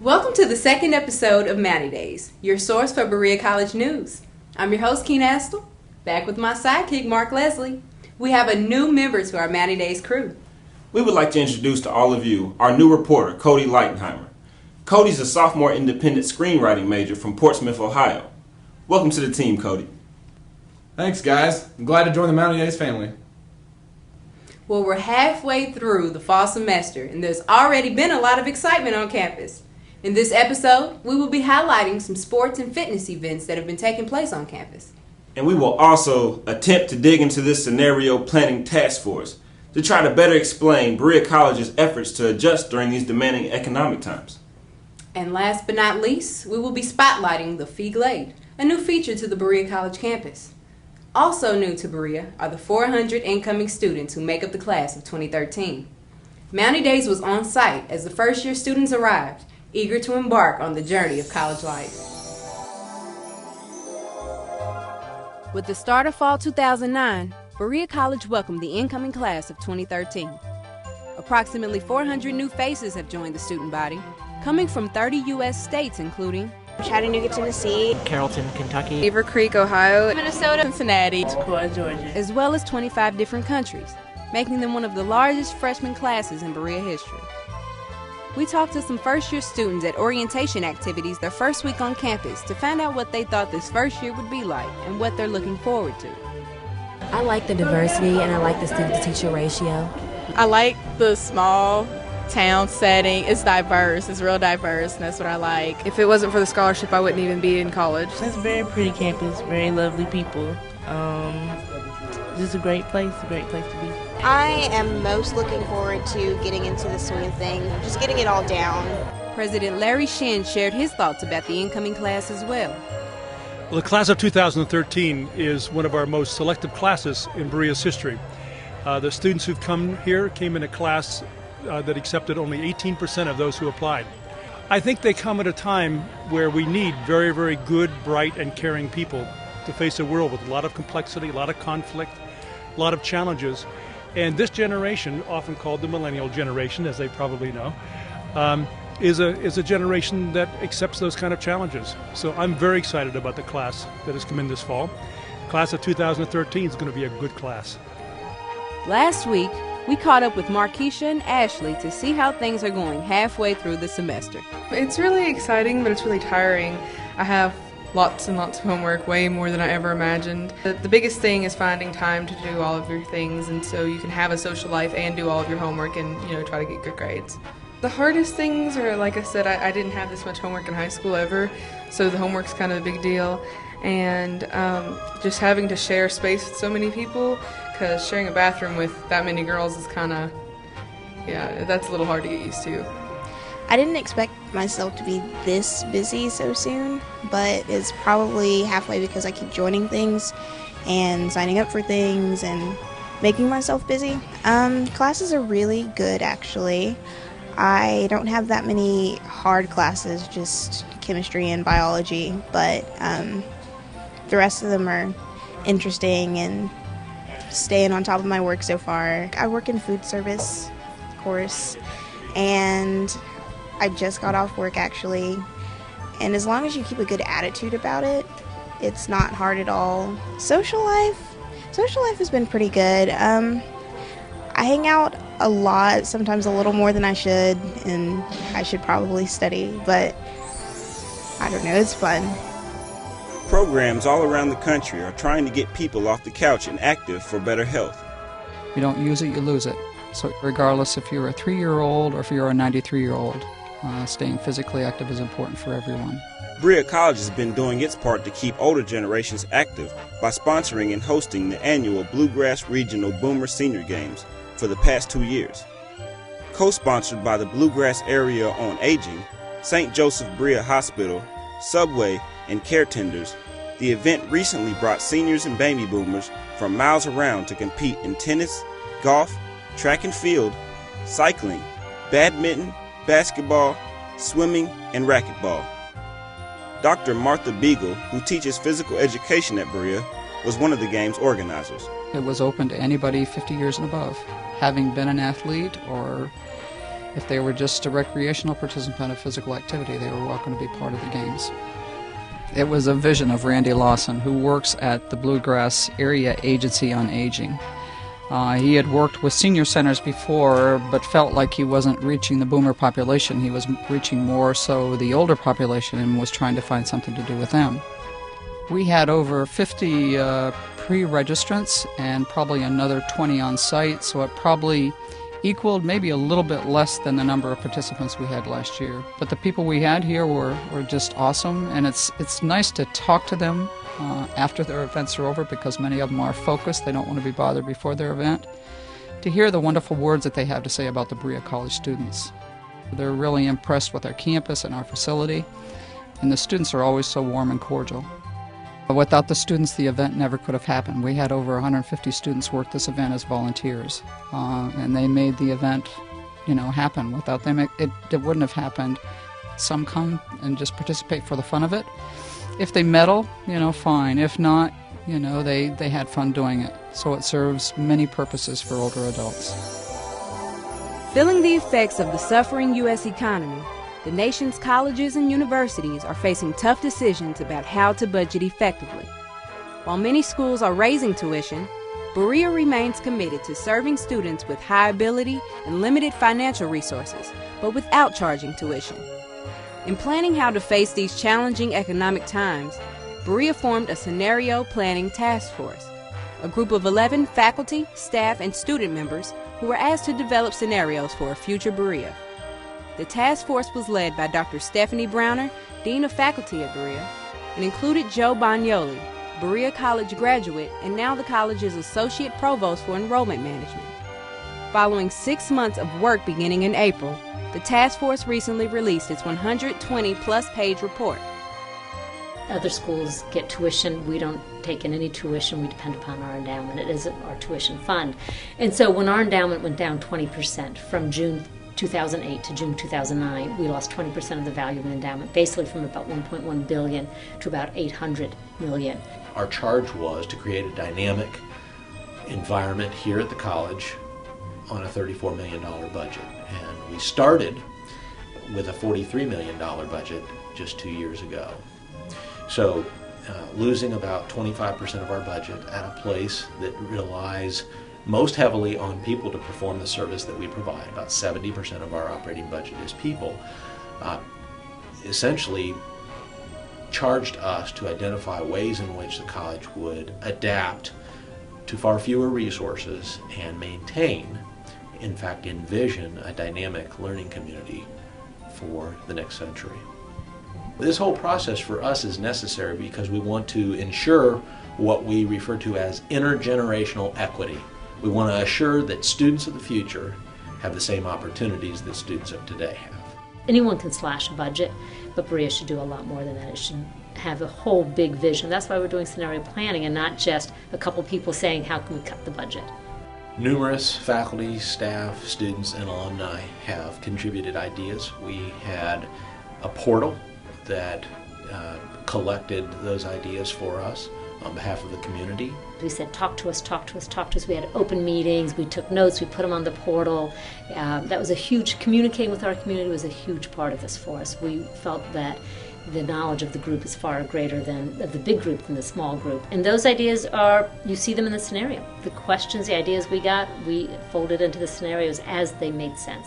Welcome to the second episode of Mountie Days, your source for Berea College news. I'm your host, Keen Astle, back with my sidekick, Mark Leslie. We have a new member to our Mountie Days crew. We would like to introduce to all of you our new reporter, Cody Leitenheimer. Cody's a sophomore independent screenwriting major from Portsmouth, Ohio. Welcome to the team, Cody. Thanks, guys. I'm glad to join the Mountie Days family. Well, we're halfway through the fall semester, and there's already been a lot of excitement on campus. In this episode, we will be highlighting some sports and fitness events that have been taking place on campus. And we will also attempt to dig into this scenario planning task force to try to better explain Berea College's efforts to adjust during these demanding economic times. And last but not least, we will be spotlighting the Glade, a new feature to the Berea College campus. Also new to Berea are the 400 incoming students who make up the class of 2013. Mountie Days was on site as the first-year students arrived, eager to embark on the journey of college life. With the start of fall 2009, Berea College welcomed the incoming class of 2013. Approximately 400 new faces have joined the student body, coming from 30 U.S. states including Chattanooga, Tennessee, Carrollton, Kentucky, Beaver Creek, Ohio, Minnesota, Cincinnati, Tacoma, Georgia, as well as 25 different countries, making them one of the largest freshman classes in Berea history. We talked to some first-year students at orientation activities their first week on campus to find out what they thought this first year would be like and what they're looking forward to. I like the diversity and I like the student-to-teacher ratio. I like the small town setting. It's diverse. It's real diverse, and that's what I like. If it wasn't for the scholarship, I wouldn't even be in college. It's a very pretty campus, very lovely people. Just a great place to be. I am most looking forward to getting into the swing of things, just getting it all down. President Larry Shin shared his thoughts about the incoming class as well. Well, the class of 2013 is one of our most selective classes in Berea's history. The students who've come here came in a class that accepted only 18% of those who applied. I think they come at a time where we need very, very good, bright, and caring people to face a world with a lot of complexity, a lot of conflict, a lot of challenges. And this generation, often called the millennial generation, as they probably know, is a generation that accepts those kind of challenges. So I'm very excited about the class that has come in this fall. Class of 2013 is going to be a good class. Last week, we caught up with Markeisha and Ashley to see how things are going halfway through the semester. It's really exciting, but it's really tiring. I have lots and lots of homework, way more than I ever imagined. The biggest thing is finding time to do all of your things, and so you can have a social life and do all of your homework and, try to get good grades. The hardest things are, like I said, I didn't have this much homework in high school ever, so the homework's kind of a big deal. And just having to share space with so many people, because sharing a bathroom with that many girls is kind of, that's a little hard to get used to. I didn't expect myself to be this busy so soon, but it's probably halfway because I keep joining things and signing up for things and making myself busy. Classes are really good, actually. I don't have that many hard classes, just chemistry and biology, but the rest of them are interesting and staying on top of my work so far. I work in food service, of course, and I just got off work actually, and as long as you keep a good attitude about it, it's not hard at all. Social life has been pretty good. I hang out a lot, sometimes a little more than I should, and I should probably study, but I don't know, it's fun. Programs all around the country are trying to get people off the couch and active for better health. You don't use it, you lose it. So regardless if you're a 3-year-old or if you're a 93-year-old, staying physically active is important for everyone. Berea College has been doing its part to keep older generations active by sponsoring and hosting the annual Bluegrass Regional Boomer Senior Games for the past 2 years. Co-sponsored by the Bluegrass Area on Aging, St. Joseph Berea Hospital, Subway, and Care Tenders, the event recently brought seniors and baby boomers from miles around to compete in tennis, golf, track and field, cycling, badminton, basketball, swimming, and racquetball. Dr. Martha Beagle, who teaches physical education at Berea, was one of the game's organizers. It was open to anybody 50 years and above, having been an athlete or If they were just a recreational participant of physical activity, they were welcome to be part of the games. It was a vision of Randy Lawson, who works at the Bluegrass Area Agency on Aging. He had worked with senior centers before, but felt like he wasn't reaching the boomer population. He was reaching more so the older population and was trying to find something to do with them. We had over 50 pre-registrants and probably another 20 on site, so it probably equaled maybe a little bit less than the number of participants we had last year. But the people we had here were just awesome, and it's nice to talk to them after their events are over, because many of them are focused. They don't want to be bothered before their event, to hear the wonderful words that they have to say about the Berea College students. They're really impressed with our campus and our facility, and the students are always so warm and cordial. Without the students, the event never could have happened. We had over 150 students work this event as volunteers, and they made the event, happen. Without them, it wouldn't have happened. Some come and just participate for the fun of it. If they medal, fine. If not, they had fun doing it. So it serves many purposes for older adults. Feeling the effects of the suffering U.S. economy, the nation's colleges and universities are facing tough decisions about how to budget effectively. While many schools are raising tuition, Berea remains committed to serving students with high ability and limited financial resources, but without charging tuition. In planning how to face these challenging economic times, Berea formed a scenario planning task force, a group of 11 faculty, staff, and student members who were asked to develop scenarios for a future Berea. The task force was led by Dr. Stephanie Browner, Dean of Faculty at Berea, and included Joe Bagnoli, Berea College graduate and now the college's Associate Provost for Enrollment Management. Following 6 months of work beginning in April, the task force recently released its 120-plus page report. Other schools get tuition. We don't take in any tuition. We depend upon our endowment. It is our tuition fund. And so when our endowment went down 20% from June 2008 to June 2009, we lost 20% of the value of the endowment, basically from about $1.1 billion to about $800 million. Our charge was to create a dynamic environment here at the college on a $34 million budget. And we started with a $43 million budget just 2 years ago. So losing about 25% of our budget at a place that relies most heavily on people to perform the service that we provide. About 70% of our operating budget is people. Essentially charged us to identify ways in which the college would adapt to far fewer resources and maintain, in fact envision, a dynamic learning community for the next century. This whole process for us is necessary because we want to ensure what we refer to as intergenerational equity. We want to assure that students of the future have the same opportunities that students of today have. Anyone can slash a budget, but Berea should do a lot more than that. It should have a whole big vision. That's why we're doing scenario planning and not just a couple people saying, how can we cut the budget? Numerous faculty, staff, students, and alumni have contributed ideas. We had a portal that collected those ideas for us on behalf of the community. We said, talk to us, talk to us, talk to us. We had open meetings, we took notes, we put them on the portal. That was a huge, communicating with our community was a huge part of this for us. We felt that the knowledge of the group is far greater than, of the big group than the small group. And those ideas are, you see them in the scenario. The questions, the ideas we got, we folded into the scenarios as they made sense.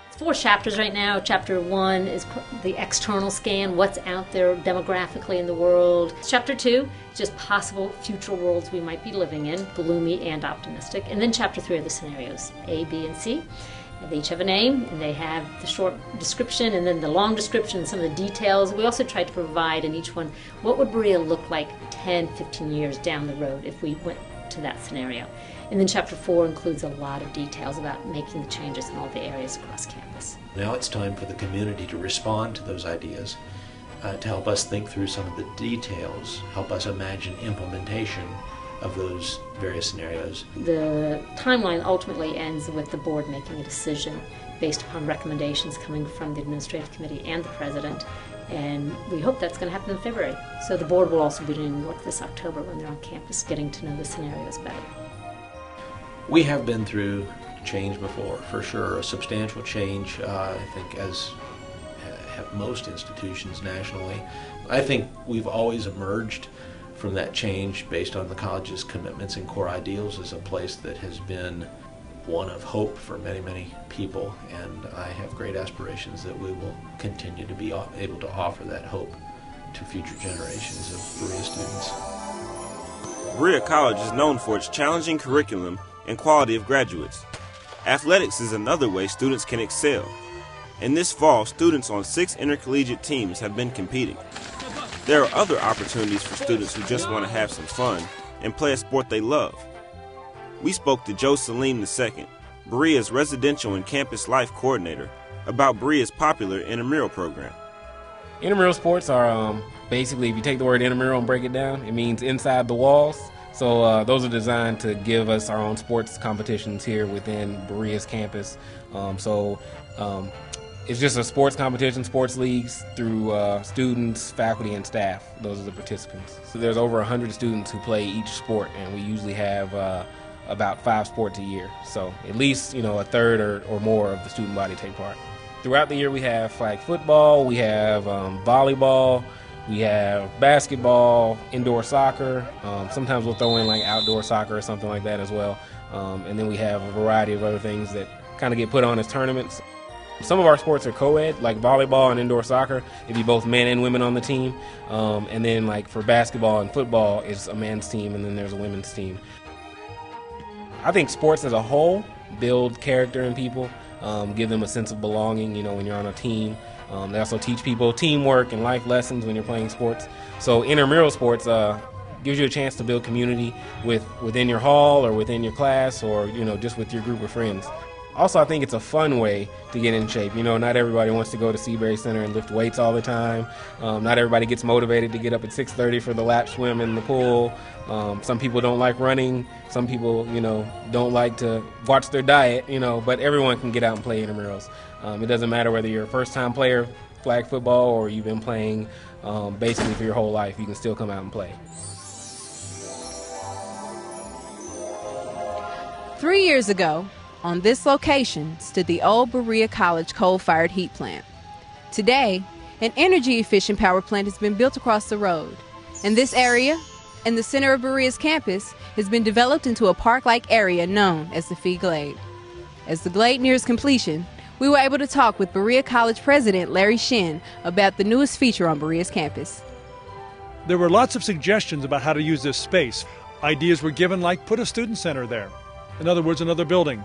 It's 4 chapters right now. Chapter 1 is the external scan, what's out there demographically in the world. Chapter 2, just possible future worlds we might be living in, gloomy and optimistic. And then chapter 3 are the scenarios, A, B, and C. They each have a name, and they have the short description and then the long description and some of the details. We also tried to provide in each one, what would Berea look like 10, 15 years down the road if we went to that scenario. And then chapter 4 includes a lot of details about making the changes in all the areas across campus. Now it's time for the community to respond to those ideas, to help us think through some of the details, help us imagine implementation of those various scenarios. The timeline ultimately ends with the board making a decision based upon recommendations coming from the administrative committee and the president, and we hope that's going to happen in February. So the board will also be in New York this October when they're on campus getting to know the scenarios better. We have been through change before, for sure. A substantial change, I think, as have most institutions nationally. I think we've always emerged from that change based on the college's commitments and core ideals as a place that has been one of hope for many, many people, and I have great aspirations that we will continue to be able to offer that hope to future generations of Berea students. Berea College is known for its challenging curriculum and quality of graduates. Athletics is another way students can excel. And this fall, students on 6 intercollegiate teams have been competing. There are other opportunities for students who just want to have some fun and play a sport they love. We spoke to Joe Salim II, Berea's residential and campus life coordinator, about Berea's popular intramural program. Intramural sports are basically, if you take the word intramural and break it down, it means inside the walls. So those are designed to give us our own sports competitions here within Berea's campus. It's just a sports competition, sports leagues through students, faculty, and staff. Those are the participants. So there's over 100 students who play each sport, and we usually have about 5 sports a year. So at least, a third or more of the student body take part. Throughout the year we have flag football, we have volleyball, we have basketball, indoor soccer. Sometimes we'll throw in like outdoor soccer or something like that as well. And then we have a variety of other things that kind of get put on as tournaments. Some of our sports are co-ed, like volleyball and indoor soccer. It'd be both men and women on the team. And then like for basketball and football, it's a men's team and then there's a women's team. I think sports as a whole build character in people, give them a sense of belonging, when you're on a team. They also teach people teamwork and life lessons when you're playing sports. So intramural sports gives you a chance to build community within your hall or within your class or, just with your group of friends. Also, I think it's a fun way to get in shape. Not everybody wants to go to Seabury Center and lift weights all the time. Not everybody gets motivated to get up at 6:30 for the lap swim in the pool. Some people don't like running. Some people, don't like to watch their diet, but everyone can get out and play intramurals. It doesn't matter whether you're a first-time player, flag football, or you've been playing basically for your whole life. You can still come out and play. 3 years ago, on this location stood the old Berea College coal-fired heat plant. Today, an energy-efficient power plant has been built across the road, and this area, in the center of Berea's campus, has been developed into a park-like area known as the Glade. As the Glade nears completion, we were able to talk with Berea College President Larry Shin about the newest feature on Berea's campus. There were lots of suggestions about how to use this space. Ideas were given like put a student center there. In other words, another building.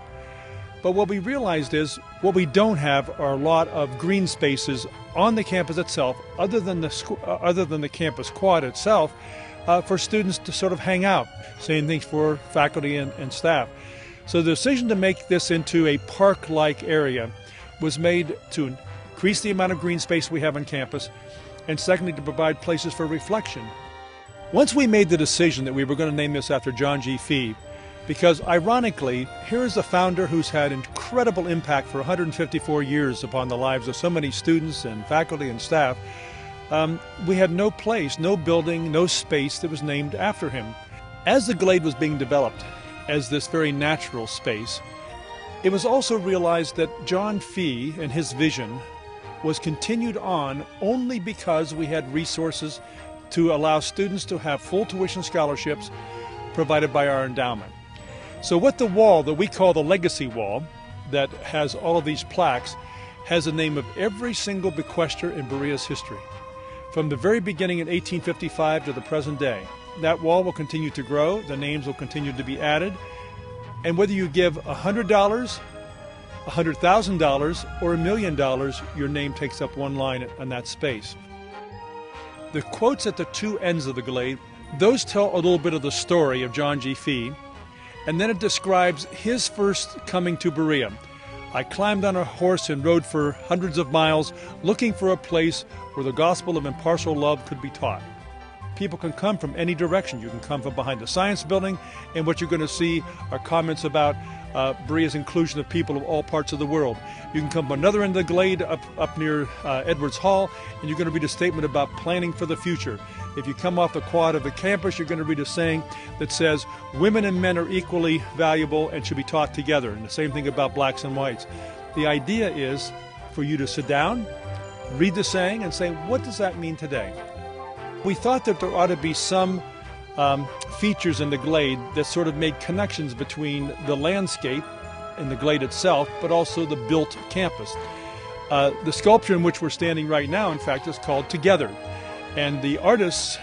But what we realized is what we don't have are a lot of green spaces on the campus itself, other than the campus quad itself, for students to sort of hang out. Same thing for faculty and staff. So the decision to make this into a park-like area was made to increase the amount of green space we have on campus, and secondly, to provide places for reflection. Once we made the decision that we were going to name this after John G. Fee, because ironically, here is a founder who's had incredible impact for 154 years upon the lives of so many students and faculty and staff, we had no place, no building, no space that was named after him. As the Glade was being developed as this very natural space, it was also realized that John Fee and his vision was continued on only because we had resources to allow students to have full tuition scholarships provided by our endowment. So what the wall that we call the legacy wall, that has all of these plaques, has the name of every single bequester in Berea's history. From the very beginning in 1855 to the present day, that wall will continue to grow, the names will continue to be added, and whether you give $100, $100,000, or $1 million, your name takes up one line on that space. The quotes at the two ends of the Glade, those tell a little bit of the story of John G. Fee, and then it describes his first coming to Berea. I climbed on a horse and rode for hundreds of miles looking for a place where the gospel of impartial love could be taught. People can come from any direction. You can come from behind the science building, and what you're going to see are comments about Berea's inclusion of people of all parts of the world. You can come from another end of the Glade up near Edwards Hall, and you're going to read a statement about planning for the future. If you come off the quad of the campus, you're going to read a saying that says, women and men are equally valuable and should be taught together. And the same thing about blacks and whites. The idea is for you to sit down, read the saying, and say, what does that mean today? We thought that there ought to be some features in the Glade that sort of made connections between the landscape and the Glade itself, but also the built campus. The sculpture in which we're standing right now, in fact, is called Together. And the artist's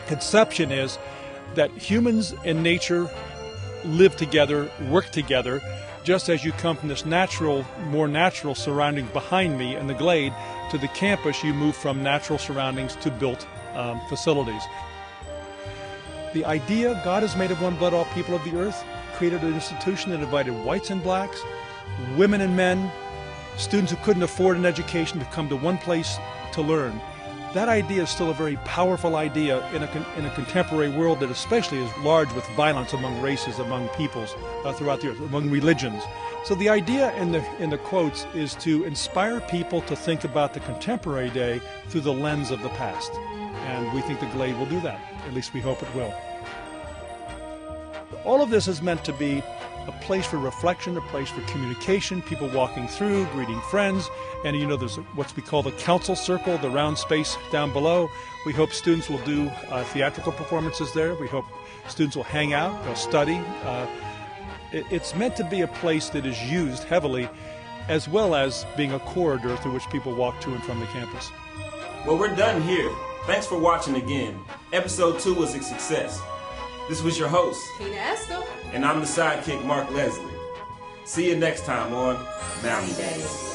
conception is that humans and nature live together, work together, just as you come from this natural, more natural surrounding behind me in the Glade to the campus, you move from natural surroundings to built facilities. The idea, God is made of one blood, all people of the earth, created an institution that invited whites and blacks, women and men, students who couldn't afford an education to come to one place to learn. That idea is still a very powerful idea in a contemporary world that especially is large with violence among races, among peoples throughout the earth, among religions. So the idea in the quotes is to inspire people to think about the contemporary day through the lens of the past. And we think the Glade will do that. At least we hope it will. All of this is meant to be a place for reflection, a place for communication, people walking through, greeting friends, and you know there's what we call the council circle, the round space down below. We hope students will do theatrical performances there. We hope students will hang out, they'll study. It's meant to be a place that is used heavily, as well as being a corridor through which people walk to and from the campus. Well, we're done here. Thanks for watching again. Episode 2 was a success. This was your host, Tina Esther. And I'm the sidekick, Mark Leslie. See you next time on Mountie Days.